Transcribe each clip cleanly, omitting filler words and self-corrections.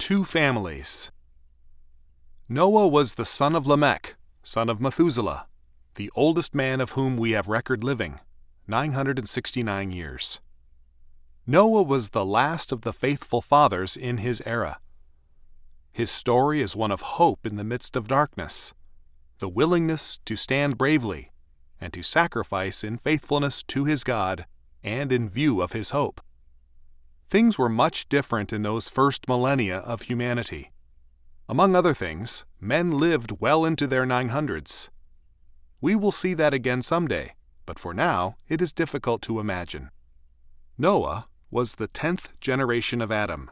Two families. Noah was the son of Lamech, son of Methuselah, the oldest man of whom we have record living, 969 years. Noah was the last of the faithful fathers in his era. His story is one of hope in the midst of darkness, the willingness to stand bravely and to sacrifice in faithfulness to his God and in view of his hope. Things were much different in those first millennia of humanity. Among other things, men lived well into their 900s. We will see that again someday, but for now it is difficult to imagine. Noah was the 10th generation of Adam.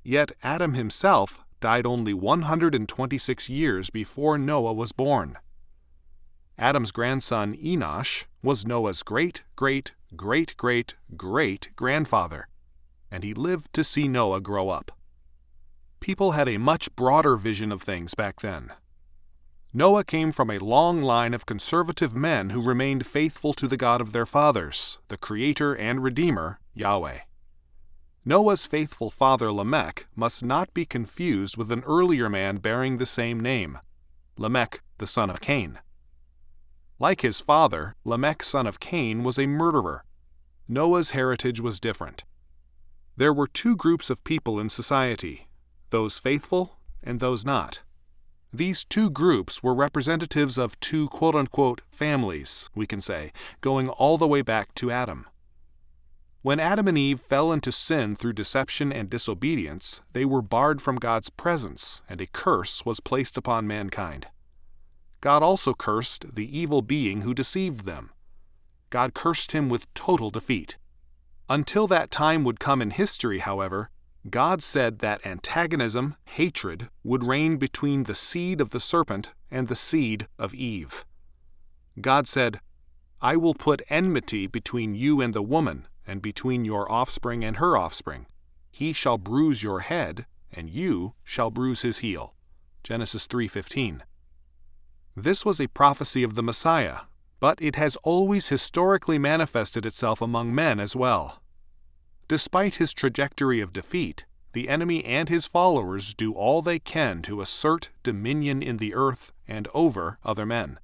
Yet Adam himself died only 126 years before Noah was born. Adam's grandson Enosh was Noah's great-great-great-great-great-grandfather, and he lived to see Noah grow up. People had a much broader vision of things back then. Noah came from a long line of conservative men who remained faithful to the God of their fathers, the Creator and Redeemer, Yahweh. Noah's faithful father Lamech must not be confused with an earlier man bearing the same name, Lamech the son of Cain. Like his father, Lamech son of Cain was a murderer. Noah's heritage was different. There were two groups of people in society, those faithful and those not. These two groups were representatives of two quote-unquote families, we can say, going all the way back to Adam. When Adam and Eve fell into sin through deception and disobedience, they were barred from God's presence, and a curse was placed upon mankind. God also cursed the evil being who deceived them. God cursed him with total defeat. Until that time would come in history, however, God said that antagonism, hatred, would reign between the seed of the serpent and the seed of Eve. God said, "I will put enmity between you and the woman, and between your offspring and her offspring. He shall bruise your head, and you shall bruise his heel." Genesis 3:15. This was a prophecy of the Messiah, but it has always historically manifested itself among men as well. Despite his trajectory of defeat, the enemy and his followers do all they can to assert dominion in the earth and over other men.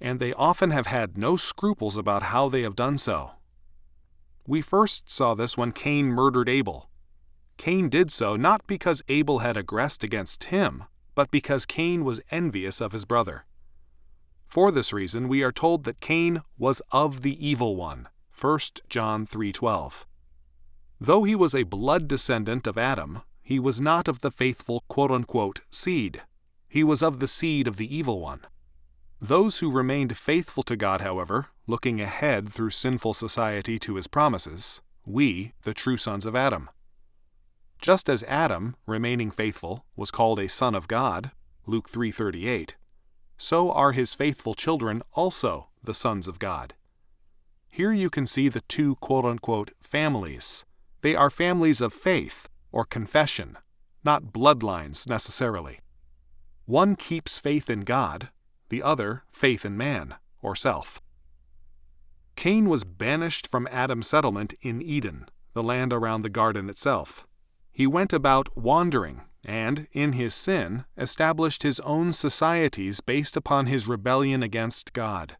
And they often have had no scruples about how they have done so. We first saw this when Cain murdered Abel. Cain did so not because Abel had aggressed against him, but because Cain was envious of his brother. For this reason, we are told that Cain was of the evil one, 1 John 3:12. Though he was a blood descendant of Adam, he was not of the faithful quote-unquote seed. He was of the seed of the evil one. Those who remained faithful to God, however, looking ahead through sinful society to his promises, we, the true sons of Adam. Just as Adam, remaining faithful, was called a son of God, Luke 3:38, so are his faithful children also the sons of God. Here you can see the two quote-unquote families. They are families of faith or confession, not bloodlines necessarily. One keeps faith in God, the other faith in man or self. Cain was banished from Adam's settlement in Eden, the land around the garden itself. He went about wandering and, in his sin, established his own societies based upon his rebellion against God.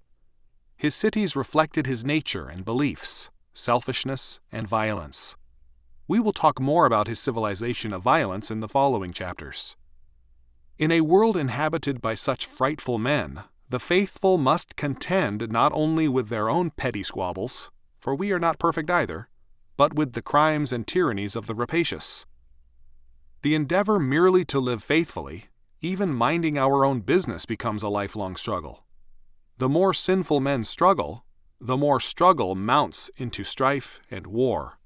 His cities reflected his nature and beliefs, selfishness and violence. We will talk more about his civilization of violence in the following chapters. In a world inhabited by such frightful men, the faithful must contend not only with their own petty squabbles, for we are not perfect either, but with the crimes and tyrannies of the rapacious. The endeavor merely to live faithfully, even minding our own business, becomes a lifelong struggle. The more sinful men struggle, the more struggle mounts into strife and war.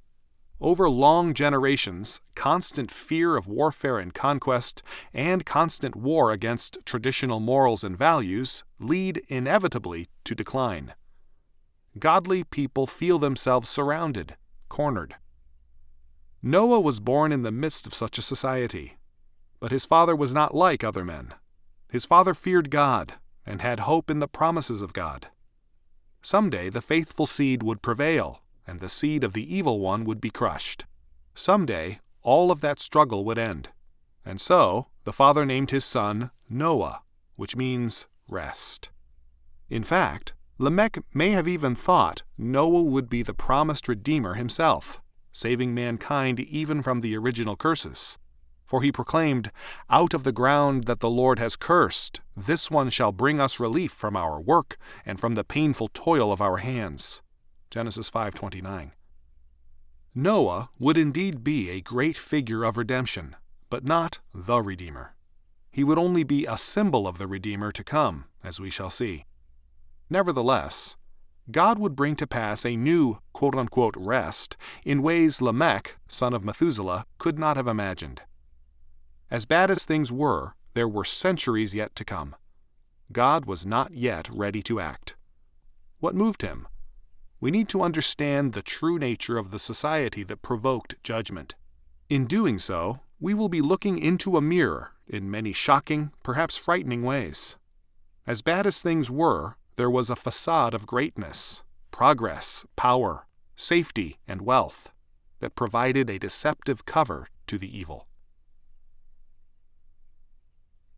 Over long generations, constant fear of warfare and conquest, and constant war against traditional morals and values lead inevitably to decline. Godly people feel themselves surrounded, cornered. Noah was born in the midst of such a society, but his father was not like other men. His father feared God and had hope in the promises of God. Someday the faithful seed would prevail, and the seed of the evil one would be crushed. Someday, all of that struggle would end, And so the father named his son Noah, which means rest. In fact, Lamech may have even thought Noah would be the promised Redeemer himself, saving mankind even from the original curses. For he proclaimed, "Out of the ground that the Lord has cursed, this one shall bring us relief from our work and from the painful toil of our hands." Genesis 5:29. Noah would indeed be a great figure of redemption, but not the Redeemer. He would only be a symbol of the Redeemer to come, as we shall see. Nevertheless, God would bring to pass a new quote-unquote rest in ways Lamech, son of Methuselah, could not have imagined. As bad as things were, there were centuries yet to come. God was not yet ready to act. What moved him? We need to understand the true nature of the society that provoked judgment. In doing so, we will be looking into a mirror in many shocking, perhaps frightening ways. As bad as things were, there was a facade of greatness, progress, power, safety, and wealth that provided a deceptive cover to the evil.